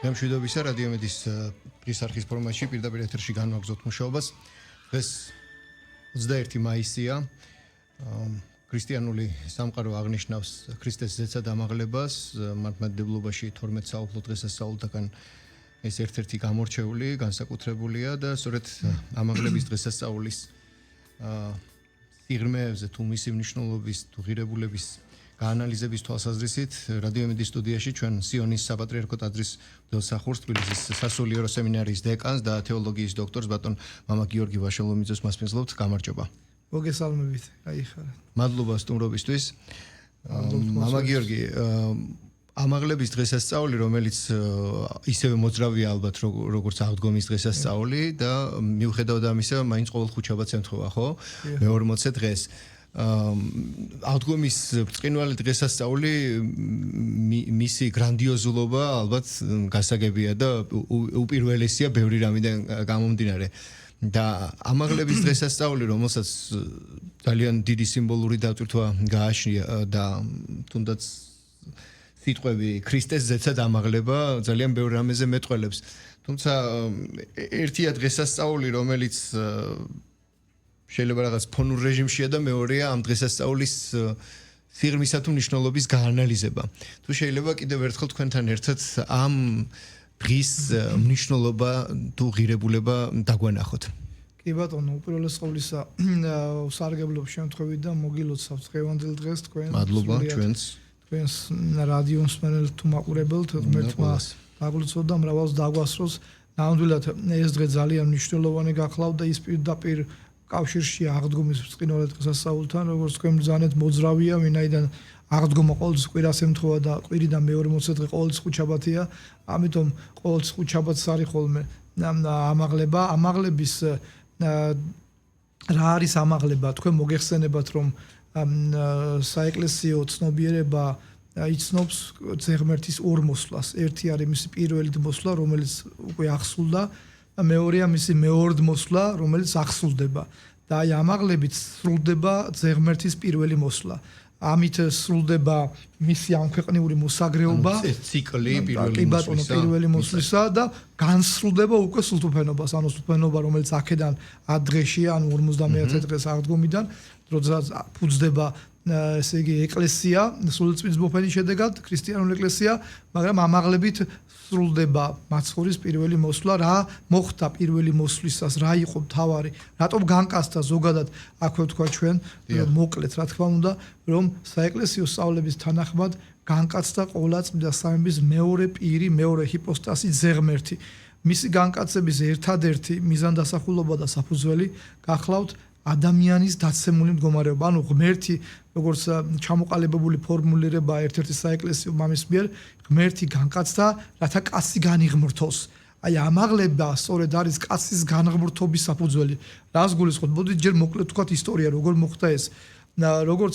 მშვიდობისა რადიომედის დღის არხის ფორმატში პირდაპირ ეთერში განვაგრძობთ მუშაობას. დღეს 21 მაისია. ქრისტიანული სამყარო აღნიშნავს ქრისტეს ზეცად ამაღლებას. მართლმადიდებლობაში 12 საუფლო დღესასწაულთაგან ეს ერთ-ერთი გამორჩეული, განსაკუთრებულია და სწორედ ამაღლების დღესასწაულის სიღრმეებზე თუ მისი მნიშვნელობის თუ ღირებულების გაანალიზების თვალსაზრისით რადიომედის სტუდიაში ჩვენ სიონის საპატრიარქო ტაძრის მსახურს თბილისის სასულიერო სემინარიის დეკანს და თეოლოგიის დოქტორს ბატონ მამა გიორგი ვაშალომიძეს მასპინძლობთ. გამარჯობა. მოგესალმებით. აიხარა. მადლობა სტუმრობისთვის. მამა გიორგი, ამაღლების დღესასწაული, რომელიც ისევე მოძრავია ალბათ როგორც აღდგომის დღესასწაული და მიუხედავად ამისა, მაინც ყოველ ხუთშაბათს ემთხვევა, ხო? მე-40 დღეს. აღდგომის ბრწყინვალე დღესასწაული მისი გრანდიოზულობა ალბათ გასაგებია და უპირველესია ბევრი რამიდან გამომდინარე. და ამაღლების დღესასწაული, რომელსაც ძალიან დიდი სიმბოლური დატვირთვა გააჩნია და თუნდაც სიტყვები ქრისტეს ზეცად ამაღლება ძალიან ბევრ რამეზე მეტყველებს. თუმცა ერთია დღესასწაული, რომელიც შეიძლება რაღაც ფონურ რეჟიმშია და მეორეა ამ დღესასწაულის სიღრმისა თუ მნიშვნელობის გაანალიზება. თუ შეიძლება კიდევ ერთხელ თქვენთან ერთად ამ დღის მნიშვნელობა თუ ღირებულება დაგვანახოთ. კი ბატონო, უპირველეს ყოვლისა სარგებლობ შემთხვევით და მოგილოცავთ დღევანდელ დღეს თქვენ. მადლობა ჩვენს რადიო მსმენელთ თუ მაყურებელთ, ღმერთმა დაგლოცოთ და მრავალს დაგვასროს. ნამდვილად ეს დღე ძალიან მნიშვნელოვანი გახლავთ და ის პირდაპირ კავშირში აღდგომის ბრწყინვალე დღესასწაულთან, როგორც თქვენ ბრძანეთ, მოძრავია, ვინაიდან აღდგომა ყოველთვის კვირას ემთხვევა და კვირიდან მე-40 დღე ყოველთვის ხუთშაბათია, ამიტომ ყოველთვის ხუთშაბათს არის ხოლმე ამაღლება. ამაღლების რა არის ამაღლება? თქვენ მოგეხსენებათ, რომ საეკლესიო ცნობიერება იცნობს ზეღმერთის ორ მოსვლას. ერთი არის მისი პირველი მოსვლა, რომელიც უკვე აღსრულდა. მეორეა მისი მეორდ მოსვლა, რომელიც აღსრულდება და აი ამაღლებით სრულდება ზეღმერთის პირველი მოსვლა. ამით სრულდება მისი ამქვეყნიური მოსაგრეობა, ციკლი პირველი მოსვლისა და განსრულდება უკვე სულთუფენობას, ანუ სულთუფენობა, რომელიც აქედან 10 დღეშია, ანუ 51 დღეს აღდგომიდან, როდესაც ფუძდება ესე იგი ეკლესია, სულიწმის მოფენის შედეგად ქრისტიანული ეკლესია, მაგრამ ამაღლებით სრულდება მაცხოვრის პირველი მოსვლა. რა მოხდა პირველი მოსვლისას, რა იყო მთავარი, რატომ განკაცდა ზოგადად, აქვე თქვა ჩვენ, მოკლედ რა თქმა უნდა, რომ საეკლესიო სწავლების თანახმად განკაცდა ყოვლადწმიდა სამების მეორე პირი, მეორე ჰიპოსტასი ზეღმერთი. მისი განკაცების ერთადერთი მიზანდასახულობა და საფუძველი გახლავთ ადამიანის დაცემული მდგომარეობა, ანუ ღმერთი, როგორც ჩამოყალიბებული ფორმულირება ერთ-ერთი საეკლესიო მამის მიერ, ღმერთი განკაცდა, რათა კაცი განიღმრთოს. აი ამაღლება სწორედ არის კაცის განღმრთობის საფუძველი. რას გულისხმობთ? მოდით ჯერ მოკლედ ვთქვათ ისტორია, როგორ მოხდა ეს. როგორც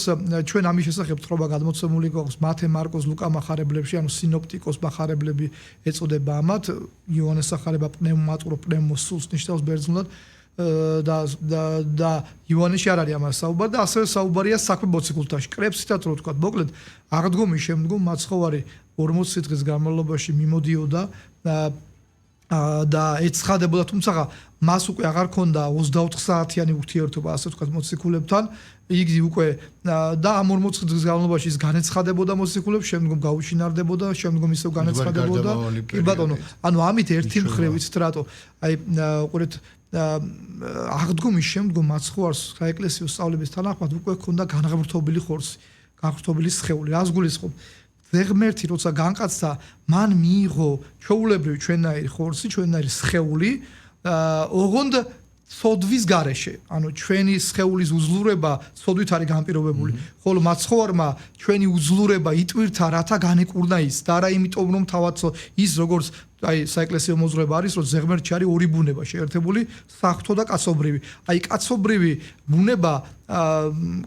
ჩვენ ამის შესახებ თხრობა გადმოცემული გვაქვს მათე, მარკოს, ლუკა მახარებლებში, ანუ სინოპტიკოს მახარებლები ეწოდება ამათ. იოანეს ახარება პნევმატურო პნევმოსულს ნიშნავს ბერძნულად. და იოანეში არ არის ამას საუბარი და ასევე საუბარია საქმე მოციქულთაში. კრებსითაც რო ვთქვათ, მოკლედ აღდგომის შემდგომ მაცხოვარი 40 დღის განმავლობაში მიმოდიოდა და ეცხადებოდა, თუმცა მას უკვე აღარ ქონდა 24 საათიანი ურთიერთობა, ასე ვთქვათ, მოციქულებთან. იგი უკვე და ამ 40 დღის განმავლობაში ის განეცხადებოდა მოციქულებს, შემდგომ გაუჩინარდებოდა, შემდგომ ისევ განეცხადებოდა. კი ბატონო, ანუ ამით ერთი მხრივ იცით რატო? აი უყურეთ აღდგომის შემდგომ მაცხოვარს საეკლესიო სწავლების თანახმად უკვე ჰქონდა განღმრთობილი ხორცი, განღმრთობილი სხეული. რას გულისხმობ? ზეღმერთი როცა განკაცდა, მან მიიღო ჩვეულებრივი ჩვენნაირი ხორცი, ჩვენნაირი სხეული, ოღონდ სოდვის გარეშე, ანუ ჩვენი სხეულის უძლურება სოდვით არის განპირობებული, ხოლო მაცხოვარმა ჩვენი უძლურება იტვირთა, რათა განეკურნა ის და არა იმიტომ, რომ თავად ის როგორც აი საეკლესიო მოძღვრება არის, რომ ზეღმერთში არის ორი ბუნება შეერთებული, საღვთო და კაცობრივი. აი კაცობრივი ბუნება,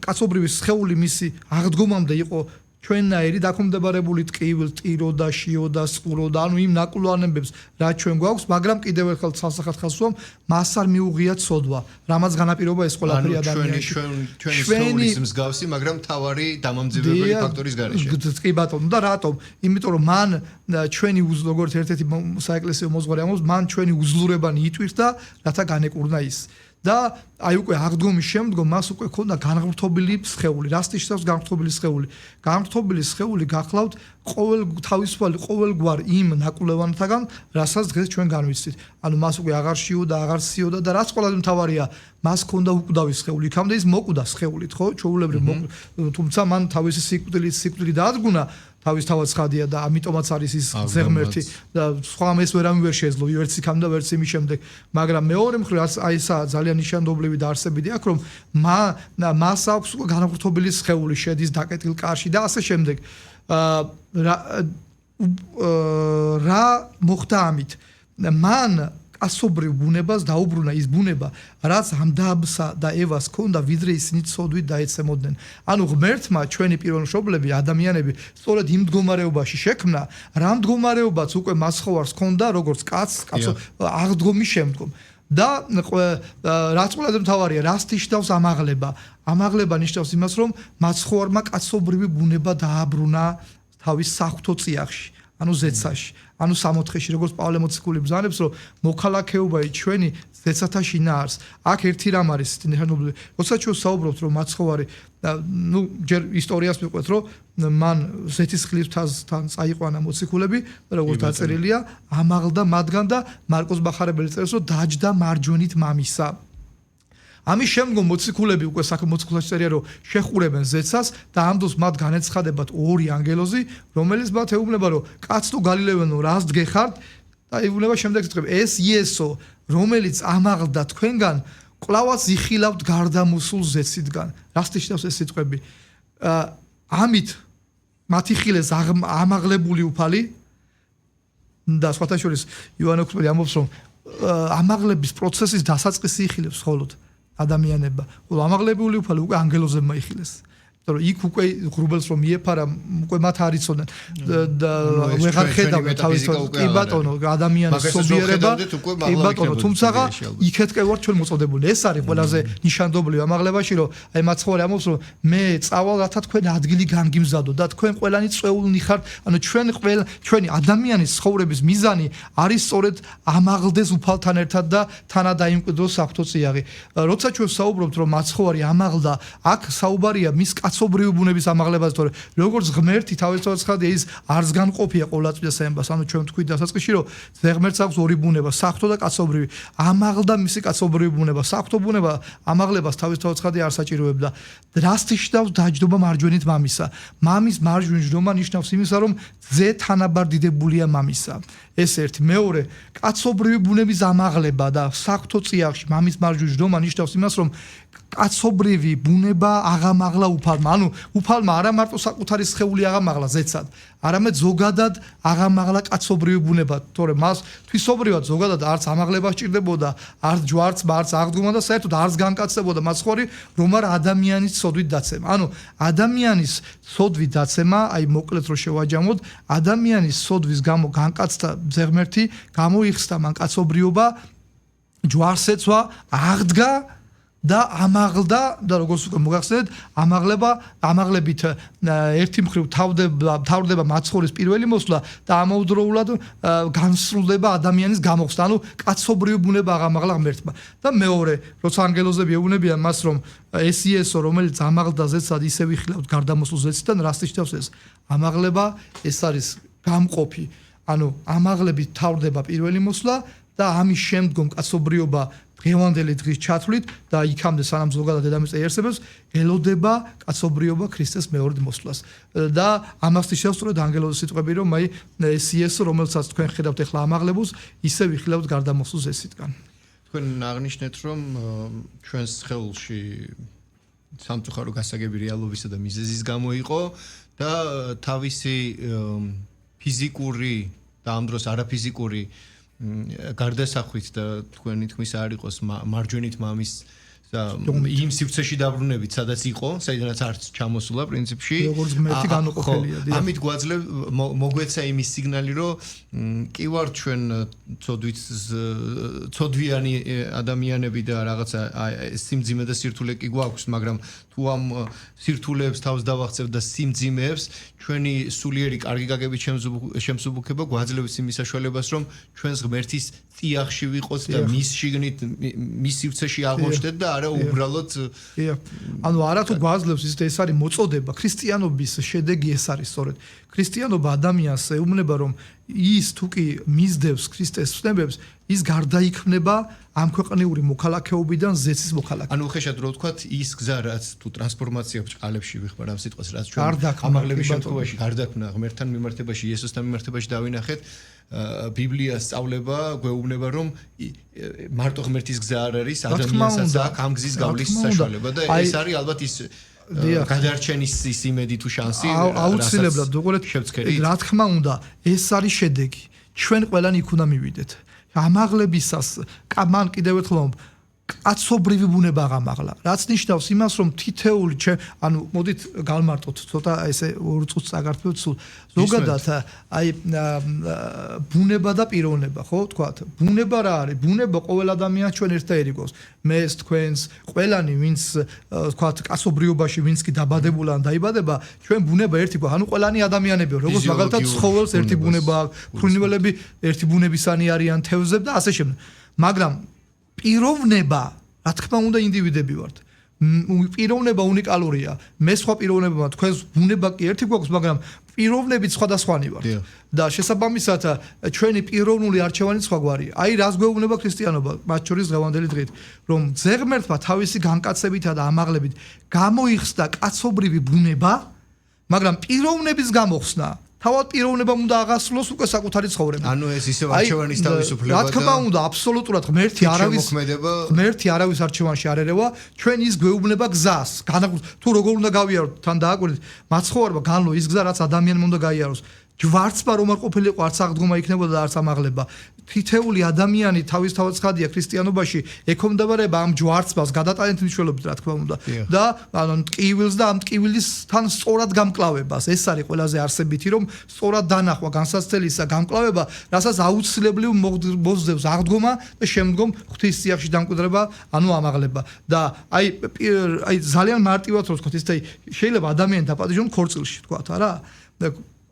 კაცობრივი სხეული მისი აღდგომამდე იყო ჩვენნაირი დაქვემდებარებული ტყივილ, ტიროდა, შიოდა, სყუროდა, ანუ იმ ნაკლუანებებს რაც ჩვენ გვაქვს, მაგრამ კიდევ ერთხელ ცალსახად ხაზს ვუხმ, მას არ მიუღია ცოდვა, რამაც განაპირობა ეს ყველაფერი ადამიანში. ჩვენი სხეულის მსგავსი, მაგრამ თავარი დამამძიმებელი ფაქტორის გარეშე. კი ბატონო, და რატომ? იმიტომ რომ მან ჩვენი როგორც ერთ-ერთი საეკლესიო მოძღვარი ამბობს, მან ჩვენი უძლურებანი იტვირთა, რათა განეკურნა ის. და აი უკვე აღდგომის შემდგომ მას უკვე ქონდა განღრთობილი სხეული. რას ნიშნავს განღრთობილი სხეული? განღრთობილი სხეული გახლავთ თავისუფალი ყოველგვარ იმ ნაკვლევანთაგან, რასაც დღეს ჩვენ განვიცდით. ანუ მას უკვე აღარ შიოდა, აღარ სიოდა და რაც ყველაზე მთავარია, მას ქონდა უკვდავი სხეული. იქამდე ის მოკვდა სხეულით, ხო? ჩვეულებრივ თუმცა მან თავისი სიკვდილი დაადგუნა. თავის თავად ცხადია და ამიტომაც არის ის ზღმერთი და სხვა ეს ვერავინ ვერ შეეძლო ვერც იქამდე და ვერც იმის შემდეგ, მაგრამ მეორე მხრივ აი ესა ძალიან ნიშანდობლივი და არსებითი აქვს, რომ მას აქვს განაღრთობილი სხეული, შედის დაკეტილ კარში და ასე შემდეგ. რა მოხდა ამით? მან კაცობრიულ ბუნებას დაუბრუნა ის ბუნება, რაც ამდაბსა და ევას ჰქონდა, ვიდრე ისინი ცოდვით დაეცემოდნენ. ანუ ღმერთმა ჩვენი პიროვნშობლები, ადამიანები, სწორედ იმ მდგომარეობაში შექმნა, რა მდგომარეობაც უკვე მას ხოვარს ჰქონდა, როგორც კაცს, აღდგომის შემდგომ. და რაც ყველაზე მთავარია, რას ნიშნავს ამაღლება? ამაღლება ნიშნავს იმას, რომ მაცხოვარმა კაცობრივი ბუნება დააბრუნა თავის საღვთო წიაღში, ანუ ზეცაში. ანუ 64-ში, როგორც პავლე მოციქული ბრძანებს, რომ მოქალაქეობაი ჩვენი ზეცათა შინაარს. აქ ერთი რამ არის ნიშნული. როცა ჩვენ საუბრობთ, რომ მაცხოვარი, ჯერ ისტორიას მივყვეთ, რომ მან ზეთისხლისთან წაიყვანა მოციქულები, როგორც დაწერილია, ამაღლდა მათგან და მარკოს ბახარებელი წერს, რომ დაჯდა მარჯვენით მამისა. ამის შემდგომ მოციქულები უკვე მოციქულაში წერია, რომ შეხურებენ ზეცას და ამ დროს მათ განეცხადებათ ორი ანგელოზი, რომელიც მათ ეუბნება, რომ კაც თუ გალილევანო, რას დგეხართ? და ეუბნება შემდეგ სიტყვები, ეს იესო, რომელიც ამაღლდა თქვენგან, კვლავაც იხილავთ გარდამოსულ ზეციდან. რას ნიშნავს ეს სიტყვები? ამით მათი ხილეს ამაღლებული უფალი და სხვათა შორის იოანე ოქროპირი ამბობს, რომ ამაღლების პროცესის დასაწყისი იხილებს მხოლოდ ადამიანებმა. ხოლო ამაღლებული უფალი უკვე ანგელოზებმა იხილეს. რომ იქ უკვე ღრუბელს რომ მიეფარა, უკვე მათ არ იცოდნენ და ვეღარ ხედავდა თავის კი ბატონო ადამიანის სობიერება. კი ბატონო, თუმცა იქეთკე ვარ ჩვენ მოწოდებული. ეს არის ყველაზე ნიშანდობლივი ამაღლებაში, რომ აი მაცხოვარი ამბობს, რომ მე წავალ, რათა თქვენ ადგილი განგიმზადო და თქვენ ყველანი წვეულნი ხართ. ანუ ჩვენი ადამიანის ცხოვრების მიზანი არის სწორედ ამაღლდეს უფალთან ერთად და თანა დაიმკვიდროს საღვთო წიაღი. როცა ჩვენ საუბრობთ, რომ მაცხოვარი ამაღლდა, აქ საუბარია მის კაცობრიობის ბუნების ამაღლებაზე, თორე როგორც ღმერთი თავისთავად ცხადია, ის არც განყოფია ყოვლადწმიდა საემბას. ანუ ჩვენ თქვით დასაწყისში, რომ ღმერთს აქვს ორი ბუნება, საღვთო და კაცობრივი. ამაღლდა მისი კაცობრიობის ბუნება, საღვთო ბუნება ამაღლებას თავისთავად ცხადია არ საჭიროებდა. რას ნიშნავს დაჯდობა მარჯვენით მამისა? მამის მარჯვენა ჯდომა ნიშნავს იმისა, რომ ძე თანაბარ დიდებულია მამისა. ეს ერთი. მეორე, კაცობრივი ბუნების ამაღლება და საღვთო წიაღში მამის მარჯვენა ჯდომა ნიშნავს იმას, რომ კაცობრივი ბუნება აღამაღლა უფალმა. ანუ უფალმა არა მარტო საკუთარი სხეული აღამაღლა ზეცად, არამედ ზოგადად აღამაღლა კაცობრივი ბუნება. თორემ მას თვისობრივად ზოგადად არც ამაღლება სჭირდებოდა, არც ჯვარცმა, არც აღდგომა და საერთოდ არც განკაცდებოდა მაცხოვარი, რომ არ ადამიანის ცოდვით დაცემა. ანუ ადამიანის ცოდვით დაცემა, აი მოკლედ რო შევაჯამოთ, ადამიანის ცოდვის გამო განკაცდა ზღმერთი, გამოიხსნა მან კაცობრიობა, ჯვარსეცვა, აღდგა და ამაღლდა და როგორც უკვე მოგახსენეთ, ამაღლებით ერთი მხრივ თავდება მაცხოვრის პირველი მოსვლა და ამავდროულად განსრულდება ადამიანის გამოხსნა, ანუ კაცობრიობის ბუნება აღამაღლა ღმერთმა. და მეორე, როცა ანგელოზები ეუბნებიან მას, რომ ეს იესო, რომელიც ამაღლდა ზეცად, ისე ვიხილავთ გარდამოსულ ზეციდან, რას ნიშნავს ეს? ამაღლება ეს არის გამყოფი, ანუ ამაღლებით თავდება პირველი მოსვლა და ამის შემდგომ კაცობრიობა დღევანდელი დღის ჩათვლით და იქამდე სანამ ზოგადად დედამიწა იარსებებს, ელოდება კაცობრიობა ქრისტეს მეორედ მოსვლას. და ამას ნიშნავს სწორედ ანგელოზის სიტყვები, რომ აი ეს იესო, რომელსაც თქვენ ხედავთ ახლა ამაღლებულს, ისე ვიხილავთ გარდამოსულ ზეციდან. თქვენ აღნიშნეთ, რომ ჩვენს სხეულში სამწუხარო გასაგები რეალობისა და მიზეზის გამო იყო და თავისი ფიზიკური და ამ დროს არაფიზიკური გარდასახვით და თქვენი თქმის არ იყოს მარჯვენით მამის იმ სივრცეში დაბრუნებით, სადაც იყო, საიდანაც არც ჩამოსულა პრინციპში. როგორც ღმერთი განუყოფელია. ამით გვაძლევ მოგვეცა იმის სიგნალი, რომ კი ვართ ჩვენ ცოდვიანი ადამიანები და რაღაცა სიმძიმე და სირთულე კი გვაქვს, მაგრამ თუ ამ სირთულეებს თავს დავახცევთ და სიმძიმეებს, ჩვენი სულიერი კარგი გაგებით შემსუბუქება გვაძლევს იმის საშუალებას, რომ ჩვენს ღმერთის წიაღში ვიყოთ და მის შიგნით, მის სივრცეში აღმოჩნდეთ და არა უბრალოდ ანუ არა თუ გვაძლევს ეს არის მოწოდება, ქრისტიანობის შედეგი ეს არის სწორედ. ქრისტიანობა ადამიანს ეუბნება, რომ ის თუ კი მისდევს ქრისტეს ცნებებს, ის გარდაიქმნება ამ ქვეყნიური მოქალაქეობიდან ზეცის მოქალაქე. ანუ ხეშად რო ვთქვათ, ის გზა რაც თუ ტრანსფორმაცია ბრჭყალებში ვიხმარ ამ სიტყვას, რაც ჩვენ ამაღლების შემთხვევაში გარდაქმნა ღმერთთან მიმართებაში, იესოსთან მიმართებაში დავინახეთ, ბიბლიას სწავლება გვეუბნება, რომ მარტო ღმერთის გზა არ არის, ადამიანსაც აქვს ამ გზის გავლის საშუალება და ეს არის ალბათ ის გადარჩენის ის იმედი თუ შანსი აუცილებლად რა თქმა უნდა ეს არის შედეგი ჩვენ ყველანი იქ უნდა მივიდეთ ამაღლებისას მან კიდევ ერთხელ კაცობრივი ბუნება აღმაღლა რაც ნიშნავს იმას რომ თითეული ანუ მოდით გავმარტოთ ცოტა ესე 2 წუთს წაგართვევთ სულ ზოგადად აი ბუნება და პიროვნება ხო თქვათ ბუნება რა არის ბუნება ყოველ ადამიანს ჩვენ ერთადერთი გვყავს მეს თქვენს ყველანი ვინც თქვათ კაცობრიობაში ვინც კი დაბადებულა ან დაიბადება ჩვენ ბუნება ერთი გვყავს ანუ ყველანი ადამიანები როგორც მაგალითად ცხოველს ერთი ბუნება აქვს ფრინველები ერთი ბუნებისანი არიან თევზები და ასე შემდეგ მაგრამ პიროვნება, რა თქმა უნდა ინდივიდები ვართ. პიროვნება უნიკალურია. მე სხვა პიროვნებებმა თქვენს ბუნება კი ერთი გვაქვს, მაგრამ პიროვნები სხვადასხვანი ვართ. და შესაბამისად ჩვენი პიროვნული არჩევანი სხვაგვარია. აი რას გვეუბნება ქრისტიანობა, მათ შორის დღევანდელი დღით, რომ ზეღმერთმა თავისი განკაცებითა და ამაღლებით გამოიხსნა კაცობრივი ბუნება, მაგრამ პიროვნების გამოხსნა თავად პიროვნებამ უნდა აღასრულოს უკვე საკუთარი ცხოვრება. ანუ ეს ისევ არჩევანის თავისუფლება და რა თქმა უნდა, აბსოლუტურად ღმერთი არავის არჩევანში არ ერევა, ჩვენ ის გვეუბნება გზას. თუ როგორ უნდა გავიაროთ, თან დააკვირდით, მაცხოვარმა განლო ის გზა, რაც ადამიანმა უნდა გაიაროს. ჯვარცმა რომ არ ყოფილიყო, არც აღდგომა იქნებოდა და არც ამაღლება. თითეული ადამიანი თავისთავად ცხადია ქრისტიანობაში ეკომდებარება ამ ჯვარცმას გადატანით მნიშვნელობით, რა თქმა უნდა. და ანუ ტკივილს და ამ ტკივილისთან სწორად გამკლავებას. ეს არის ყველაზე არსებითი, რომ სწორად დანახვა განსაცდელისა გამკლავება, რასაც აუცილებლივ მოსდევს აღდგომა და შემდგომ ღვთის სიახში დამკვიდრება, ანუ ამაღლება. და აი ძალიან მარტივად რო ვთქვათ, ისე შეიძლება ადამიანი დაპატიჟონ ქორწილში, თქვათ, არა?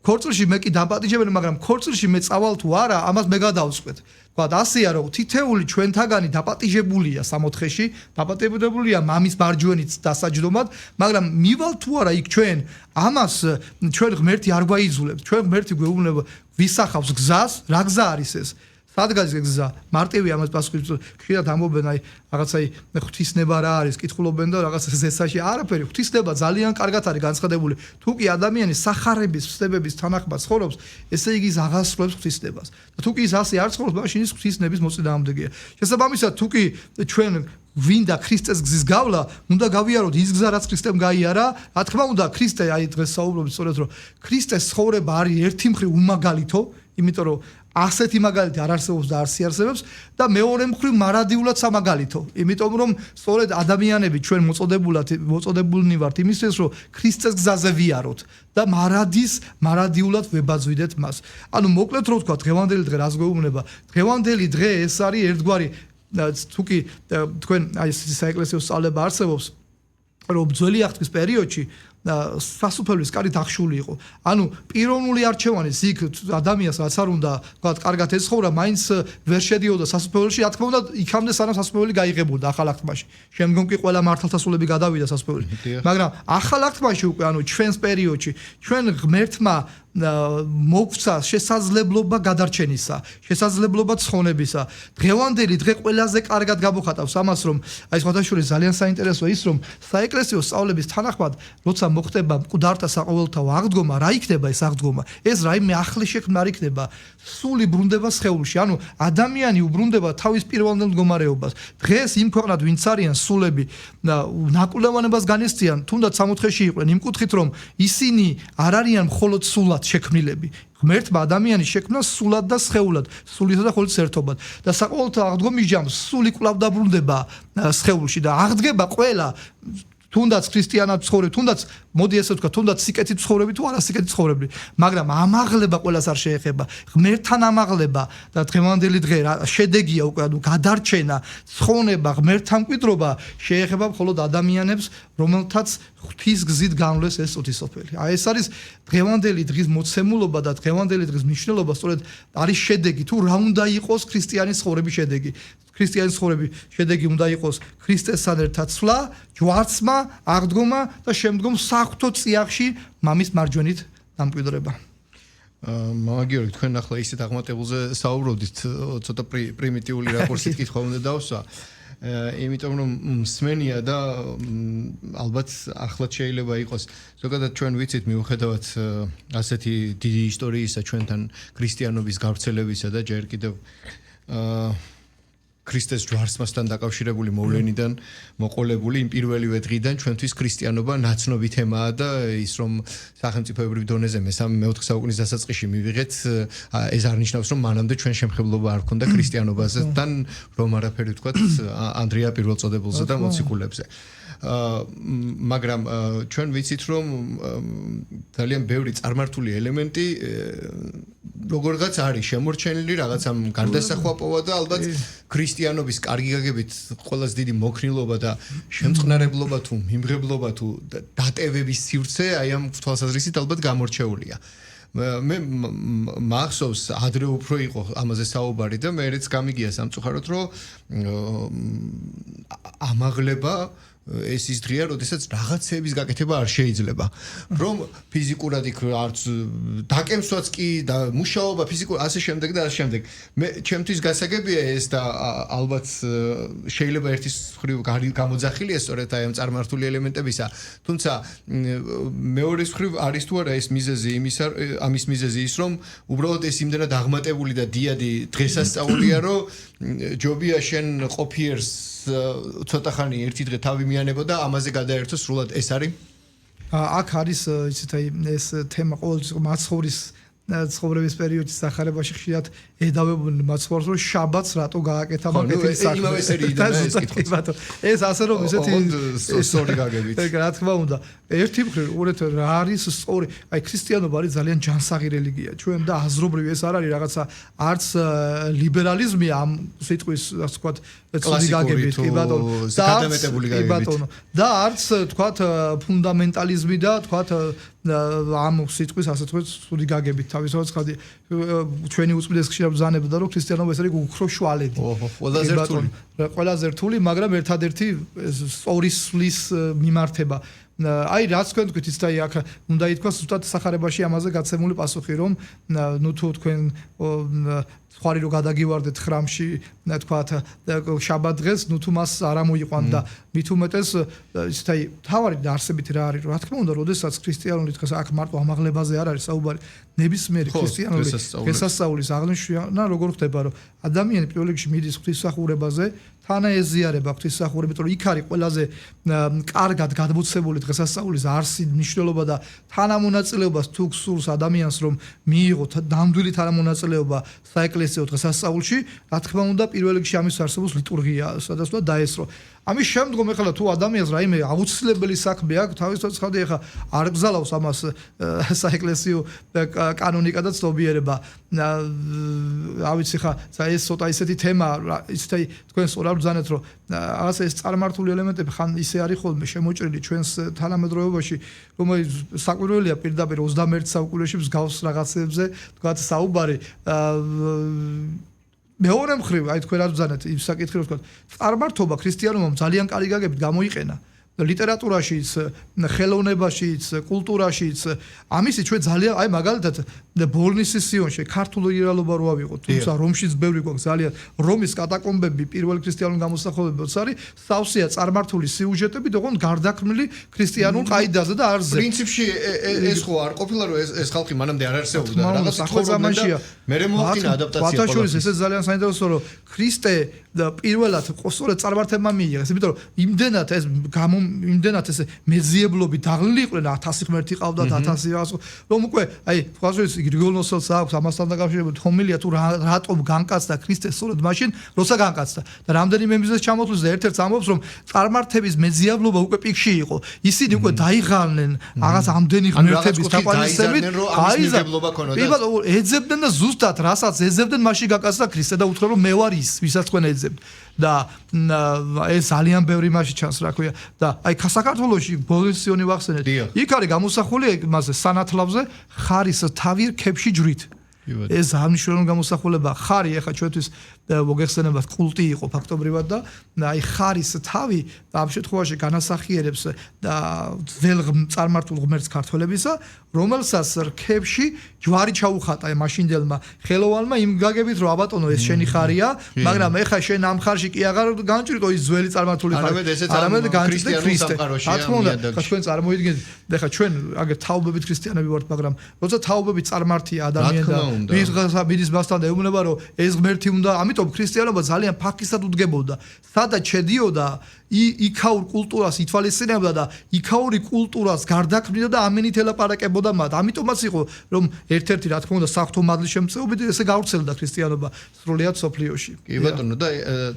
ქორწილში მე კი დაპატიჟებენ, მაგრამ ქორწილში მე წავალ თუ არა, ამას მე გადავწყვეტ. თქვათ, ასეა რომ თითეული ჩვენთაგანი დაპატიჟებულია 64-ში, დაპატიჟებულია მამის მარჯვენით დასაჯდომად, მაგრამ მივალ თუ არა იქ ჩვენ, ამას ჩვენ ღმერთი არ გვაიძულებს. ჩვენ ღმერთი გვეუბნება ვისახავს გზას, რა გზა არის ეს? სადგაზ გზა მარტივი ამას პასუხი ხშირად ამბობენ აი რაღაცაი ღვთისნება რა არის კითხულობენ და რაღაცა ზესაში არაფერი ღვთისნება ძალიან კარგად არის განცხადებული თუ კი ადამიანი სახარების ვსებების თანახმად ცხოვრობს ესე იგი ის აღასრულებს ღვთისნებას და თუ კი ის ასე არ ცხოვრობს მაშინ ის ღვთისნების მოწინააღმდეგეა შესაბამისად თუ კი ჩვენ ვინდა ქრისტეს გზის გავლა უნდა გავიაროთ ის გზა რაც ქრისტემ გაიარა რა თქმა უნდა ქრისტე აი დღეს საუბრობთ სწორედ რომ ქრისტეს ცხოვრება არის ერთი მხრივ უმაგალითო იმიტომ რომ ასეთი მაგალითი არ არსებობს და არ შეარსებებს და მეორე მხრივ მარადიულად სამაგალითო. იმიტომ რომ სწორედ ადამიანები ჩვენ მოწოდებულნი ვართ იმისთვის რომ ქრისტეს გზაზე ვიაროთ და მარადიულად ვებაძვიდეთ მას. ანუ მოკლედ რო ვთქვა დღევანდელი დღე რას გვეუბნება? დღევანდელი დღე ეს არის ერთგვარი თუკი თქვენ აი საეკლესიო სწავლება არსებობს რომ ძველი აღთქმის პერიოდში სასუფეველის კარი დახშული იყო. ანუ პიროვნული არჩევანის იქ ადამიანს რაც არ უნდა, ვთქვათ, კარგად ეცხოვრა, მაინც ვერ შედიოდა სასუფეველში, რა თქმა უნდა, იქამდე სანამ სასუფეველი გაიღებულდა ახალ აღთქმაში. შემდგომ კი ყველა მართლთასულები გადავიდა სასუფეველში. მაგრამ ახალ აღთქმაში უკვე, ანუ ჩვენს პერიოდში, ჩვენ ღმერთმა მოგვცა შესაძლებლობა გადარჩენისა, შესაძლებლობა ცხონებისა. დღევანდელი დღე ყველაზე კარგად გამოხატავს ამას, რომ აი სხვათაშორის ძალიან საინტერესოა ის, რომ საეკლესიო სწავლების თანახმად, როცა მოხდება მკვდართა საყოველთაო აღდგომა, რა იქნება ეს აღდგომა? ეს რაიმე ახლი შექმნა არ იქნება, სული ბრუნდება სხეულში. ანუ ადამიანი უბრუნდება თავის პიროვნულ მდგომარეობას. დღეს იმ ქვეყნად ვინც არიან სულები, ნაკურნავანებას განესწიან, თუნდაც 64-ში იყვნენ, იმ კუთხით რომ ისინი არ არიან მხოლოდ სულად შექმნილები. ღმერთმა ადამიანის შექმნა სულად და სხეულად, სულითა და ხოლის ერთობად და საყოველთაო აღდგომის ჯამს სული კვლავ დაბრუნდება სხეულში და აღდგება ყველა თუნდაც ქრისტიანად ცხოვრები, თუნდაც მოდი ესე ვთქვა, თუნდაც სიკეთით ცხოვრები თუ არა სიკეთით ცხოვრები, მაგრამ ამაღლება ყველას არ შეეხება. ღმერთთან ამაღლება და დღევანდელი დღე შედეგია უკვე, ანუ გადარჩენა, ცხონება, ღმერთთან მკვიდრობა შეეხება მხოლოდ ადამიანებს, რომელთაც ღვთის გზით განვლეს ეს ღვთისმსოფელი. აი ეს არის დღევანდელი დღის მოცემულობა და დღევანდელი დღის მნიშვნელობა, სწორედ არის შედეგი თუ რა უნდა იყოს ქრისტიანის ცხოვრების შედეგი. ქრისტიანის ცხოვრების შედეგი უნდა იყოს ქრისტესთან ერთად ცვლა, ჯვარცმა, აღდგომა და შემდგომ საღვთო წიაღში მამის მარჯვენით დამკვიდრება. მამა გიორგი, თქვენ ახლა ისეთ აღმატებულზე საუბრობდით, ცოტა პრიმიტიული რაკურსით კითხვა უნდა დავსვა. იმიტომ რომ მსმენია და ალბათ ახლაც შეიძლება იყოს ზოგადად ჩვენ ვიცით მიუხედავად ასეთი დიდი ისტორიისა ჩვენთან ქრისტიანობის გავრცელებისა და ჯერ კიდევ ქრისტეს ჯვარცმასთან დაკავშირებული მოვლენიდან მოყოლებული იმ პირველივე დღიდან ჩვენთვის ქრისტიანობა ნაცნობი თემაა და ის რომ სახელმწიფოებრივ დონეზე მე-4 საუკუნის დასაწყისში მივიღეთ ეს არ ნიშნავს რომ მანამდე ჩვენ შემხებლობა არ ქონდა ქრისტიანობასთან რომ არაფერი ვთქვათ ანდრია პირველწოდებულზე და მოციქულებზე მაგრამ ჩვენ ვიცით რომ ძალიან ბევრი წარმართული ელემენტი როგორღაც არის შემორჩენილი რაღაცამ გარდასახვაპოვა და ალბათ ქრისტიანობის კარგი გაგებით ყველაზე დიდი მოქნილობა და შემწყნარებლობა თუ მიმღებლობა თუ დატევების სივრცე აი ამ თვალსაზრისით ალბათ გამორჩეულია მე მახსოვს ადრე უფრო იყო ამაზე საუბარი და მეც გამიგია სამწუხაროდ რომ ამაღლება ეს ის დღეა, როდესაც რაღაცების გაკეთება არ შეიძლება. რომ ფიზიკურად იქ არც დაკემსვაც კი და მუშაობა ფიზიკურ ასე შემდეგ და ასე შემდეგ. მე ჩემთვის გასაგებია ეს და ალბათ შეიძლება ერთის მხრივ გამოძახილია სწორედ აი ამ წარმართული ელემენტებისა. თუმცა მეორის მხრივ არის თუ არა ეს მიზეზი ამის მიზეზი ის რომ უბრალოდ ეს იმდენად აღმატებული და დიადი დღესასწაულია რომ ჯობია შენ ყოფიერს ცოტა ხანი ერთი დღე თავი მიანებო და ამაზე გადაერთო სრულად ეს არის აქ არის იცით აი ეს თემა ყოველთვის მაცხოვრის ცხოვრების პერიოდის სახარებაში ხშირად ედავებოდნენ მაცხოვრს რომ შაბათს რატო გააკეთა მაგეთი საქმე ეს ასე რომ ესეთი სწორი გაგებით რა თქმა უნდა ერთი მხრივ უყურეთ რა არის სწორი აი ქრისტიანობა არის ძალიან ჯანსაღი რელიგია ჩვენ და აზრობრივი ეს არ არის რაღაცა არც ლიბერალიზმი ამ სიტყვის ასე ვთქვათ ცუდი გაგებით კი ბატონო გადამეტებული გაგებით და არც ვთქვათ ფუნდამენტალიზმი და ვთქვათ ამ სიტყვის ასე ვთქვათ ცუდი გაგებით თავისთავად ხადი ჩვენი უწმიდეს ხშირად ბრძანებდა რომ ქრისტიანობა ეს არის უფრო შვალედი ყველაზე რთული მაგრამ ერთადერთი სწორი სვლის მიმართება აი რაც თქვენ თქვით ის და აქ უნდა ითქვას ზუსტად სახარებაში ამაზე გაცემული პასუხი რომ ნუ თუ თქვენ ხარი რო გადაგივარდეთ ხრამში თქვათ შაბათ დღეს ნუ თუ მას არ ამოიყვან და მით უმეტეს ისეთ აი თავარი და არსებით რა არის რა თქმა უნდა როდესაც ქრისტიანული დღეს აქ მარტო ამაღლებაზე არ არის საუბარი ნებისმიერი ქრისტიანული დღესასწაულის აღნიშვნა როგორ ხდება რომ ადამიანი პირველ რიგში მიდის ღვთისმსახურებაზე თანაეზიარება ღვთისმსახურებით რომ იქ არის ყველაზე კარგად გადმოცემული დღესასწაულის არსი მნიშვნელობა და თანამონაწილეობას თუ გსურს ადამიანს რომ მიიღო ნამდვილი თანამონაწილეობა საეკლესიო დღესასწაულში რა თქმა უნდა პირველ რიგში ამის არსებობს ლიტურგია სადაც უნდა დაესწრო ამის შემდგომ ეხლა თუ ადამიანს რაიმე აუცილებელი საქმე აქვს თავისთავად ხადი ეხლა არ გზალავს ამას საეკლესიო კანონიკა და ცნობიერება რა ვიცი ხა ეს ცოტა ისეთი თემა ისეთი თქვენ სწორად ბრძანეთ რომ რაღაცა ეს წარმართული ელემენტები ხან ისე არის ხოლმე შემოჭრილი ჩვენს თანამედროვეობაში რომელიც საკვირველია პირდაპირ 21 საუკუნეში მსგავს რაღაცებზე თქვათ საუბარი მეორე მხრივ აი თქვენ რა ბრძანეთ იმ საკითხი რომ თქვათ წარმართობა ქრისტიანობამ ძალიან კარგი გაგებით გამოიყენა ლიტერატურაშიც, ხელოვნებაშიც, კულტურაშიც, ამისი ჩვენ ძალიან აი მაგალითად ბოლნისის სიონში ქართული ირალობა რო ავიღოთ, თუმცა რომშიც ბევრი გვაქვს ძალიან რომის კატაკომბები პირველი ქრისტიანული გამოსახულებაც არის, სავსეა წარმართული სიუჟეტები, თქო გარდაქმნილი ქრისტიანულ ყაიდაზე და არზე. პრინციპში ეს ხო არ ყოფილა რომ ეს ხალხი მანამდე არ არსებობდა, რაღაც ცხოვრობდნენ. მე მოახდინა ადაპტაცია. ბათაშორის ეს ძალიან საინტერესო რომ ქრისტე და პირველად სწორედ წარმართებმა მიიღეს, იმიტომ რომ იმდენად ეს იმდენად ესე მეძიებლობით დაღლილი იყვნენ 1000 ღმერთი ყავდათ 1000 რაღაც რომ უკვე აი ფასოლის გრიგოლოსელს აქვს ამასთან დაკავშირებით ხომილია თუ რატომ განკაცდა ქრისტეს სწორედ მაშინ როცა განკაცდა და რამდენიმე მიზეზს ჩამოთვლის და ერთ-ერთს ამბობს რომ წარმართების მეძიებლობა უკვე პიკში იყო ისინი უკვე დაიღალნენ რაღაც ამდენი ღმერთების თაყვანისებით ეძებდნენ და ზუსტად რასაც ეძებდნენ მაშინ განკაცდა ქრისტე და უთხრა რომ მე ვარ ის ვისაც თქვენ ეძებთ და ეს ძალიან ბევრი მასში ჩანს რა ქვია და აი საქართველოში ბოლისიონი ვახსენეთ იქ არის გამოსახული მასე სანათლავზე ხარის თავი რქებში ჯვრით ეს ამნიშნული გამოსახულება ხარი ახლა ჩვენთვის მოგეხსენებათ კულტი იყო ფაქტობრივად და აი ხარის თავი ამ შემთხვევაში განასახიერებს და ძველ წარმართულ ღმერთს ქართველებისა რომელსაც რქებში ჯვარი ჩაუხატა მაშინდელმა ხელოვანმა იმ გაგებით რომ აბატონო ეს შენი ხარია მაგრამ ეხა შენ ამ ხარში კი აღარ განჭრიტო ის ძველი წარმართული ხარი არამედ განჭრიტე ქრისტე რა თქმა უნდა ჩვენ წარმოიდგინეთ ეხა ჩვენ აგერ თაობებით ქრისტიანები ვართ მაგრამ როცა თაობები წარმართია ადამიანი და მიდის მასთან და ეუბნება რომ ეს ღმერთი უნდა ამიტომ ქრისტიანობა ძალიან ფაქისად უდგებოდა სადაც შედიოდა იქაურ კულტურას ითვალისწინებდა და იქაური კულტურას გარდაქმნიდა და ამენით ელაპარაკებოდა მათ. ამიტომაც იყო რომ ერთ-ერთი რა თქმა უნდა საღვთო მადლის შემწეობით ესე გავრცელდა ქრისტიანობა სრულიად სოფლიოში. კი ბატონო და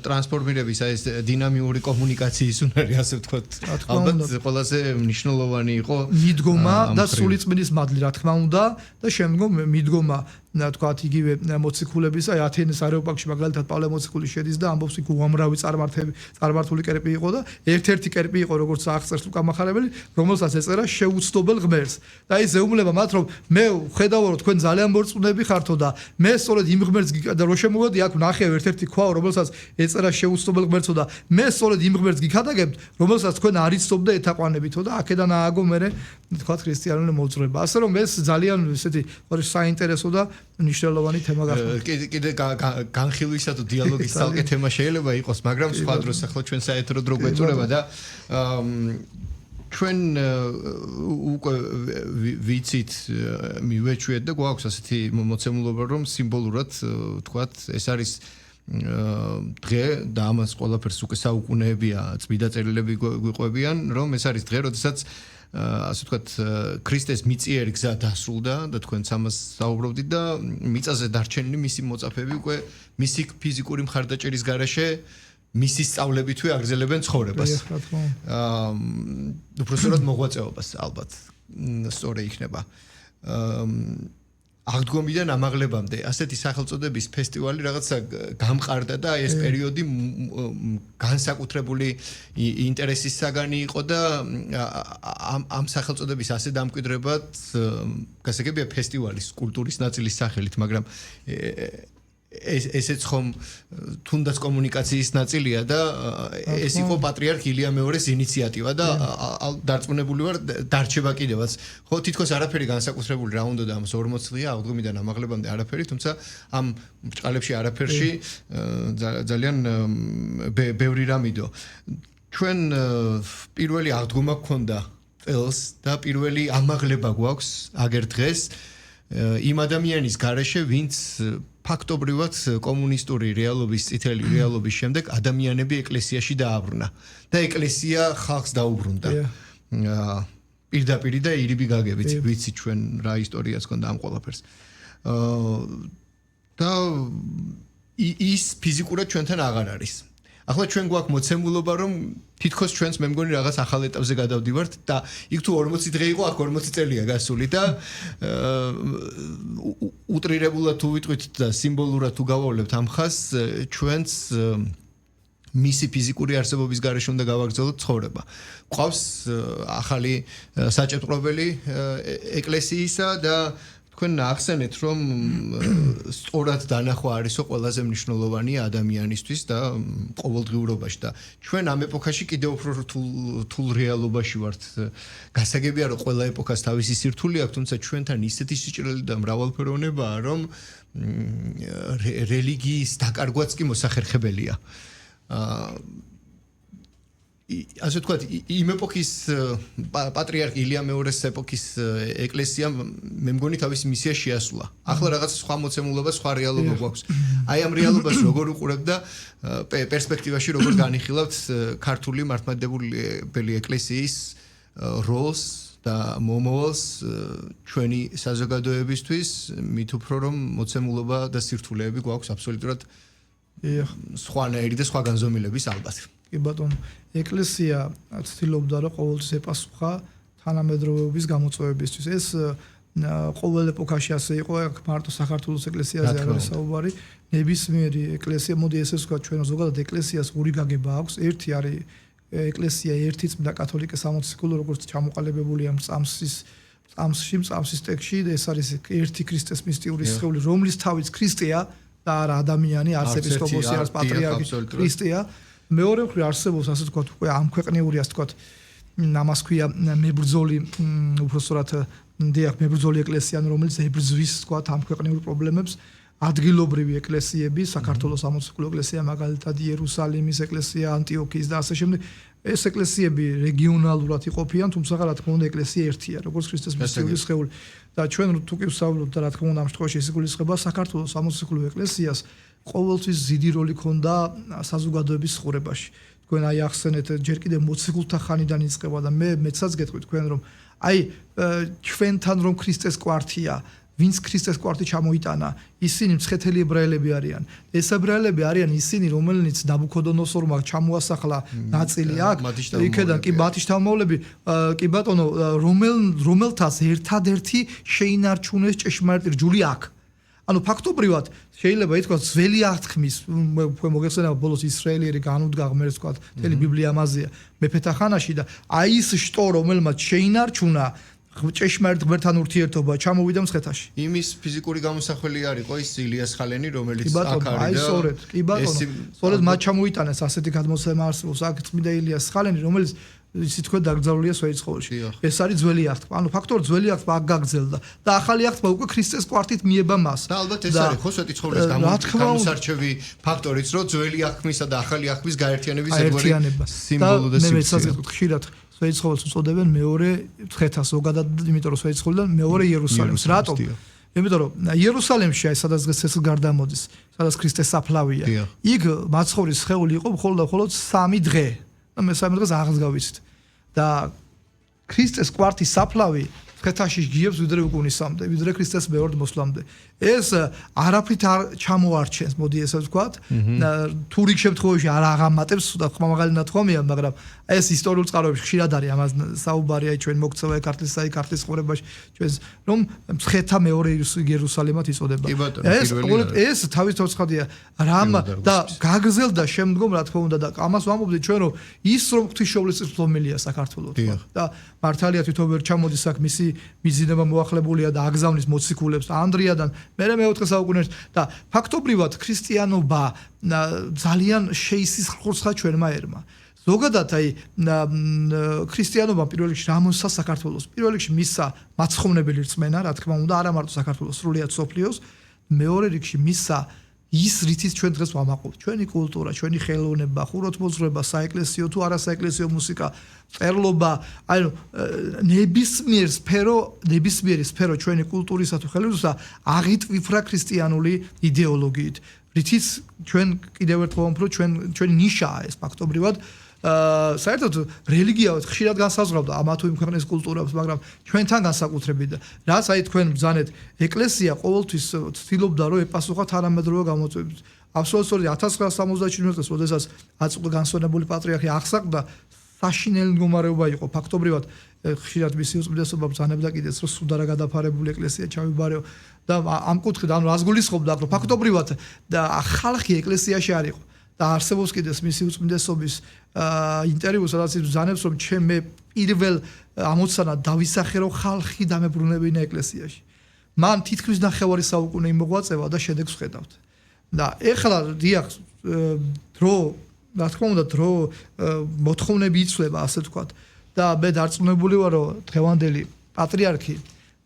ტრანსფორმირების ეს დინამიური კომუნიკაციის უნარი ასე ვთქვათ. ალბათ ყველაზე მნიშვნელოვანი იყო მიდგომა და სულიწმინდის მადლი რა თქმა უნდა და შემდგომ მიდგომა თქვათ იგივე მოციქულების აი ათენის არეოპაგში მაგალითად პავლე მოციქული შედის და ამბობს იქ უამრავი წარმართული კერპი იყო და ერთ-ერთი კერპი იყო როგორც აღწერს უკამახარებელი რომელსაც ეწერა შეუცნობელ ღმერთს და ის ეუბნება მათ რომ მე ხედავ რომ თქვენ ძალიან მორწმუნეები ხართო და მე სწორედ იმ ღმერთს და რო შემოვედი აქ ნახევ ერთ-ერთი ქვაო რომელსაც ეწერა შეუცნობელ ღმერთსო და მე სწორედ იმ ღმერთს გიქადაგებთ რომელსაც თქვენ არ იცნობთ ეთაყვანებითო და აქედან ააგო მე თქვათ ქრისტიანული მოძრაობა ასე რომ ეს ძალიან ესეთი საინტერესო და ნიშნულოვანი თემა გახდა. კიდე განხილვისა თუ დიალოგის ცალკე თემა შეიძლება იყოს, მაგრამ სხვა დროს ახლა ჩვენ საეთრო დრო გვეწურება და ჩვენ უკვე ვიცით მივეჩვიეთ და გვაქვს ასეთი მოცემულობა რომ სიმბოლურად თქვათ ეს არის დღე და ამას ყველაფერს უკვე საუკუნეებია წმინდა წერილები გვიყვებიან რომ ეს არის დღე როდესაც ასე ვთქვათ ქრისტეს მიწიერი გზა დასრულდა და თქვენც ამას საუბრობდით და მიწაზე დარჩენილი მისი მოწაფეები უკვე მისი ფიზიკური მხარდაჭერის გარეშე მისი სწავლებითვე აგრძელებენ ცხოვრებას. უბრალოდ მოღვაწეობას ალბათ სწორი იქნება. აღდგომიდან ამაღლებამდე ასეთი სახელწოდების ფესტივალი რაღაცა გამყარდა და ეს პერიოდი განსაკუთრებული ინტერესის საგანი იყო და ამ სახელწოდების ასე დამკვიდრებად გასაგებია ფესტივალის კულტურის ნაწილის სახელით, მაგრამ ესეც ხომ თუნდაც კომუნიკაციის ნაწილია და ეს იყო პატრიარქ ილია მეორის ინიციატივა და დარწმუნებული ვარ დარჩება კიდევაც. ხო თითქოს არაფერი განსაკუთრებული რა უნდა და ამ 40 წლია აღდგომიდან ამაღლებამდე არაფერი, თუმცა ამ ბრჭყალებში არაფერში ძალიან ბევრი რამიდო. ჩვენ პირველი აღდგომა გქონდა წელს და პირველი ამაღლება გვაქვს აგერ დღეს იმ ადამიანის გარეშე, ვინც ფაქტობრივად კომუნისტური რეალობის წითელი რეალობის შემდეგ ადამიანები ეკლესიაში დააბრუნა და ეკლესია ხალხს დაუბრუნდა. პირდაპირ და ირიბი გაგებით ვიცი ჩვენ რა ისტორიას ქონდა ამ ყველაფერს. და ის ფიზიკურად ჩვენთან აღარ არის. ახლა ჩვენ გვაქვს მოცემულობა რომ თითქოს ჩვენს მე მგონი რაღაც ახალ ეტაპზე გადავდივართ და იქ თუ 40 დღე იყო, აქ 40 წელია გასული და უტრირებულად თუ ვიტყვით და სიმბოლურად თუ გავავლებთ ამ ხაზს, ჩვენს მისი ფიზიკური არსებობის გარეშე უნდა გავაგრძელოთ ცხოვრება. ყავს ახალი საჭეპტრობელი ეკლესიისა და თქვენ ახსენეთ რომ სწორად დანახვა არისო ყველაზე მნიშვნელოვანი ადამიანისთვის და ყოველდღიურობაში და ჩვენ ამ ეპოქაში კიდევ უფრო რთულ რეალობაში ვართ. გასაგებია რომ ყველა ეპოქას თავისი სირთული აქვს, თუმცა ჩვენთან ისეთი სიჭრელი და მრავალფეროვნებაა რომ რელიგიის დაკარგვაც კი მოსახერხებელია. ასე ვთქვათ, იმ ეპოქის პატრიარქ ილია მეორის ეპოქის ეკლესიამ მე მგონი თავისი მისია შეასრულა. ახლა რაღაც სხვა მოცემულობა, სხვა რეალობა გვაქვს. აი ამ რეალობას როგორ უყურებ და პერსპექტივაში როგორ განიხილავთ ქართული მართლმადიდებელი ეკლესიის როლს და მომავალს ჩვენი საზოგადოებისთვის, მით უფრო რომ მოცემულობა და სირთულეები გვაქვს აბსოლუტურად სხვანაირი და სხვა განზომილების ალბათ. კი ბატონო, ეკლესია ცდილობდა რომ ყოველთვის ეპასუხა თანამედროვეობის გამოწვევებისთვის. ეს ყოველ ეპოქაში ასე იყო, მარტო საქართველოს ეკლესიაზე არ არის საუბარი. ნებისმიერი ეკლესია, მოდი ესე ვთქვათ, ჩვენ ზოგადად ეკლესიას ორი გაგება აქვს. ერთი არის ეკლესია ერთი წმინდა კათოლიკე სამოციქულო, როგორც ჩამოყალიბებულია წამსის ტექსტში, ეს არის ერთი ქრისტეს მისტიური სხეული, რომლის თავიც ქრისტეა და არა ადამიანი, არცეპისკოპოსი, არც პატრიარქი, ქრისტეა. მეორე მხრივ არსებობს ასე ვთქვათ, უკვე ამ ქვეყნიური ასე ვთქვათ, ამას ქვია მებრძოლი, უბრალოდ მებრძოლი ეკლესია, რომელიც ებრძვის ვთქვათ ამ ქვეყნიურ პრობლემებს. ადგილობრივი ეკლესიები, საქართველოს სამოციქულო ეკლესია, მაგალითად იერუსალიმის ეკლესია, ანტიოქიის და ასე შემდეგ. ეს ეკლესიები რეგიონალურად იყოფიან, თუმცა რა თქმა უნდა ეკლესია ერთია, როგორც ქრისტეს მისტიური სხეული. და ჩვენ თუ კი ვსაუბრობთ და რა თქმა უნდა ამ შემთხვევაში ეს იგულისხმება საქართველოს სამოციქულო ეკლესიას ყოველთვის დიდი როლი ჰქონდა საზოგადოების ცხოვრებაში. თქვენ აი ახსენეთ, ჯერ კიდევ მოციქულთა ხანიდან იწყება და მეცაც გეტყვით თქვენ რომ აი ჩვენთან რომ ქრისტეს კვართია, ვინც ქრისტეს კვართი ჩამოიტანა, ისინი მცხეთელი ებრაელები არიან. ეს ებრაელები არიან ისინი, რომელნიც ნაბუქოდონოსორმა ჩამოასახლა ნაწილი აქ, იქედან კი მათი შთამომავლები, კი ბატონო, რომელთაც ერთადერთი შეინარჩუნეს ჭეშმარიტი რჯული აქ. ანუ ფაქტობრივად შეიძლება ითქვას ძველი აღთქმის მოგეხსენება ბოლოს ისრაელიერი განუდგა ღმერთს ვთქვათ მთელი ბიბლია ამაზეა მეფეთა ხანაში და აი ის შტო რომელმაც შეინარჩუნა ჭეშმარიტ ღმერთთან ურთიერთობა ჩამოვიდა მცხეთაში. იმის ფიზიკური გამოსახველი არ იყო ის ილიას ხალენი რომელიც აქ არის და აი სწორედ მათ ჩამოიტანეს ასეთი გადმოცემა არსებობს აქ წმინდა ილიას ხალენი რომელიც ისი თქვენ დაკრძალულია სვეიცხოველში. ეს არის ძველი აღთქმა. ანუ ფაქტორ ძველი აღთქმა აქ გაგრძელდა და ახალი აღთქმა უკვე ქრისტეს კვართით მიება მას. და ალბათ ეს არის ხო სვეტიცხოვლის გამოსარჩევი ფაქტორიც, რომ ძველი აღთქმისა და ახალი აღთქმის გაერთიანების ერთგვარი სიმბოლო და სიმბოლო. მე მეცაც ხშირად სვეიცხოველს უწოდებენ მეორე მცხეთას ზოგადად, იმიტომ რომ სვეიცხოვლიდან მეორე იერუსალიმს. რატომ? იმიტომ რომ იერუსალიმში აი სადაც დღეს ეს გარდამოდის, სადაც ქრისტეს საფლავია. იქ მაცხოვრის სხეული იყო მხოლოდ 3 დღე. მესამე დღეს აღს გავიცით და ქრისტეს კვართის საფლავი მცხეთაში გიებს ვიდრე უკუნისამდე, ვიდრე ქრისტეს მეორე მოსვლამდე. ეს არაფრით არ ჩამოარჩენს, მოდი ესე ვთქვათ. თუ რიგ შემთხვევაში არ აღამატებს და ხმამაღალი ნათქვამია, მაგრამ ეს ისტორიულ წყაროებში ხშირად არის ამას საუბარია ჩვენ მოქცევა ქართლის ცხოვრებაში ჩვენს რომ მცხეთა მეორე იერუსალიმად იწოდება. ეს თავის თორცხადია რამ და გაგრძელდა შემდგომ რა თქმა უნდა და ამას ვამბობდით ჩვენ რომ ის რომ ღვთისმშობლის წვლილია საქართველოს და მართალია თვითონ ვერ ჩამოდის აქ მისი მიზინება მოახლებულია და აგზავნის მოციქულებს ანდრიადან მერე მეოთხე საუკუნეში და ფაქტობრივად ქრისტიანობა ძალიან შეისხლხურცხა ჩვენმა ერმა. ზოგადად აი ქრისტიანობა პირველ რიგში რა მოსა საქართველოს პირველ რიგში მისცა მაცხოვნებელი რწმენა რა თქმა უნდა არა მარტო საქართველოს სრულიად სოფლიოს მეორე რიგში მისცა ის რითიც ჩვენ დღეს ვამაყობთ ჩვენი კულტურა ჩვენი ხელოვნება ხუროთმოძღვრება საეკლესიო თუ არასაეკლესიო მუსიკა წერლობა აი ნებისმიერი სფერო ჩვენი კულტურისა თუ ხელოვნებისა აღიტვიფრა ქრისტიანული იდეოლოგიით რითიც ჩვენ კიდევ ერთხელ ვამბობ ჩვენი ნიშაა ეს ფაქტობრივად საერთოდ რელიგია ხშირად განსაზღვრავდა ამა თუ იმ ქვეყნის კულტურას, მაგრამ ჩვენთან განსაკუთრებით და რაც აი თქვენ ბრძანეთ, ეკლესია ყოველთვის ცდილობდა რომ ეპასუხა თანამედროვე გამოწვევებს. აბსოლუტურად 1967 წელს, როდესაც აწყვე განსვენებული პატრიარქი აღსაყდა, საშინელი მდგომარეობა იყო ფაქტობრივად ხშირად მისი უწმიდესობა ბრძანებდა კიდეც რომ სუდარა გადაფარებული ეკლესია ჩავიბარეო და ამ კუთხით ანუ რას გულისხმობდა, რომ ფაქტობრივად და ხალხი ეკლესიაში არ იყო. და არსებობს კიდეც მისი უწმიდესობის ინტერვიუ, სადაც ის ბრძანებს, რომ მე პირველ ამოცანად დავისახე, რომ ხალხი დამებრუნებინა ეკლესიაში. მან თითქმის ნახევარი საუკუნე იმოღვაწევა და შედეგს ხედავთ. და ეხლა დიახ, დრო, რა თქმა უნდა, დრო მოთხოვნები იცვლება, ასე ვთქვათ. და მე დარწმუნებული ვარ, რომ დღევანდელი პატრიარქი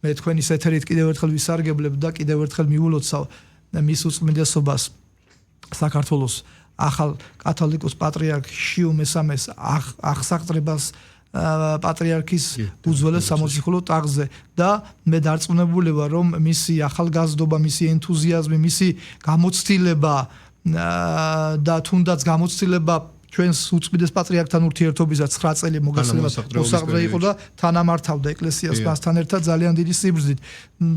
მე თქვენის ეთერით კიდევ ერთხელ ვისარგებლებ და კიდევ ერთხელ მიულოცავ მის უწმიდესობას საქართველოს ახალ კათოლიკოს პატრიარქ შიო მესამეს აღსაღწრებას პატრიარქის უძველეს სამოციქულო ტახტზე და მე დარწმუნებული ვარ რომ მისი ახალგაზრდობა, მისი ენთუზიაზმი, მისი გამოცდილება და თუნდაც გამოცდილება ჩვენს უწმიდეს პატრიარქთან ურთიერთობისა 9 წელი მოსაყრე იყო და თანამართავდა ეკლესიას მასთან ერთად ძალიან დიდი სიბრძნით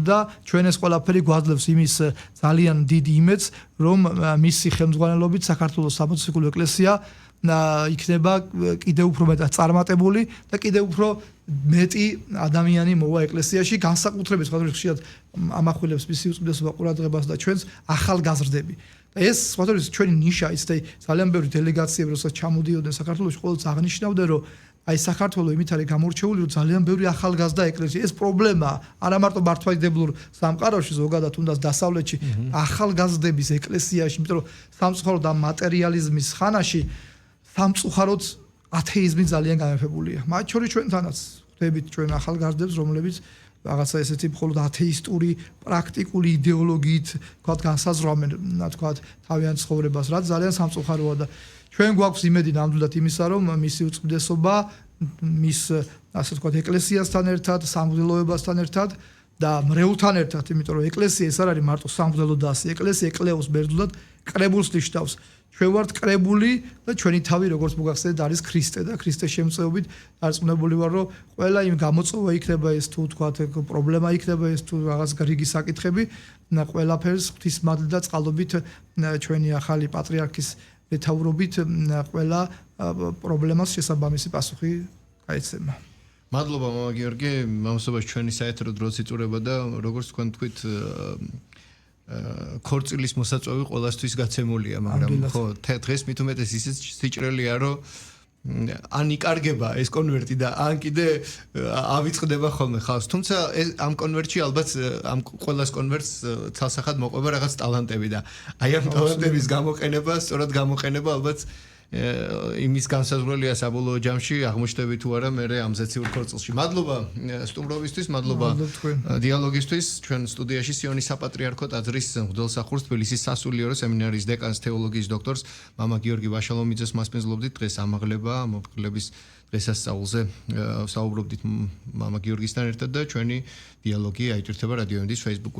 და ჩვენ ეს ყველაფერი გვაძლევს იმის ძალიან დიდ იმედს რომ მისი ხელმძღვანელობით საქართველოს სამოციქულო ეკლესია იქნება კიდევ უფრო მეტად წარმატებული და კიდევ უფრო მეტი ადამიანი მოვა ეკლესიაში განსაკუთრებით ხშირად ამახვილებს მისი უწმიდესობა ყურადღებას და ჩვენს ახალგაზრდები ეს სხვადასხვა ჩვენი ნიშა ის და ძალიან ბევრი დელეგაციები როცა ჩამოდიოდნენ საქართველოში ყოველთვის აღნიშნავდნენ რომ აი საქართველოს იმით არის გამორჩეული რომ ძალიან ბევრი ახალგაზრდა ეკლესია ეს პრობლემაა არა მარტო მართლმადიდებლურ სამყაროში ზოგადად თუნდაც დასავლეთში ახალგაზრდების ეკლესიაში იმიტომ რომ სამწუხაროდ ამ მატერიალიზმის ხანაში სამწუხაროდ ათეიზმი ძალიან გამეფებულია მათ შორის ჩვენთანაც ხვდებით ჩვენ ახალგაზრდებს რომლებიც რაღაცა ესეთი მხოლოდ ათეისტური პრაქტიკული იდეოლოგიით თქვათ განსაზღვრავენ თქვათ თავიანთ ცხოვრებას რაც ძალიან სამწუხაროა და ჩვენ გვაქვს იმედი ნამდვილად იმისა რომ მისი უწმიდესობა მის ასე თქვათ ეკლესიასთან ერთად სამღვდელოებასთან ერთად და მრევლთან ერთად იმიტომ რომ ეკლესია ეს არ არის მარტო სამღვდელო დასი ეკლესია ეკლეოს ბერძნულად კრებულს ნიშნავს ჩვენ ვართ კრებული და ჩვენი თავი როგორც მოგახსენეთ არის ქრისტე და ქრისტეს შემწეობით დარწმუნებული ვარ რომ ყველა იმ გამოწვევა იქნება ეს თუ თქვათ პრობლემა იქნება ეს თუ რაღაც რიგი საკითხები ყველაფერს ღვთისმადლით და წყალობით ჩვენი ახალი პატრიარქის მეთაურობით ყველა პრობლემას შესაბამისი პასუხი გაეცემა. მადლობა მამა გიორგი, მომსუბაჩ ჩვენი საეთრო დროც იწურება და როგორც თქვენ თქვით ქორწილის მოსაწვევი ყოველთვის გაცემულია, მაგრამ ხო დღეს მით უმეტეს ისიც სიჭრელია რომ ან იკარგება ეს კონვერტი და ან კიდე ავიწყდება ხოლმე ხალხს. თუმცა ამ კონვერტში ალბათ ამ ყოველას კონვერტს თალსახად მოყვება რაღაც ტალანტები და აი ამ ტალანტების გამოყენება, სწორად გამოყენება ალბათ იმის განსაზღვრელია საბოლოო ჯამში აღმოჩნდები თუ არა მე ამ ზეციურ ქორწილში. მადლობა სტუმრობისთვის, მადლობა დიალოგისთვის. ჩვენ სტუდიაში სიონის საპატრიარქო ტაძრის მღვდელსახურს თბილისის სასულიერო სემინარიის დეკანს თეოლოგიის დოქტორს მამა გიორგი ვაშალომიძეს მასპინძლობდით დღეს ამაღლება მომხილების დღესასწაულზე საუბრობდით მამა გიორგისთან ერთად და ჩვენი დიალოგი აიტვირთება რადიო ემდის Facebook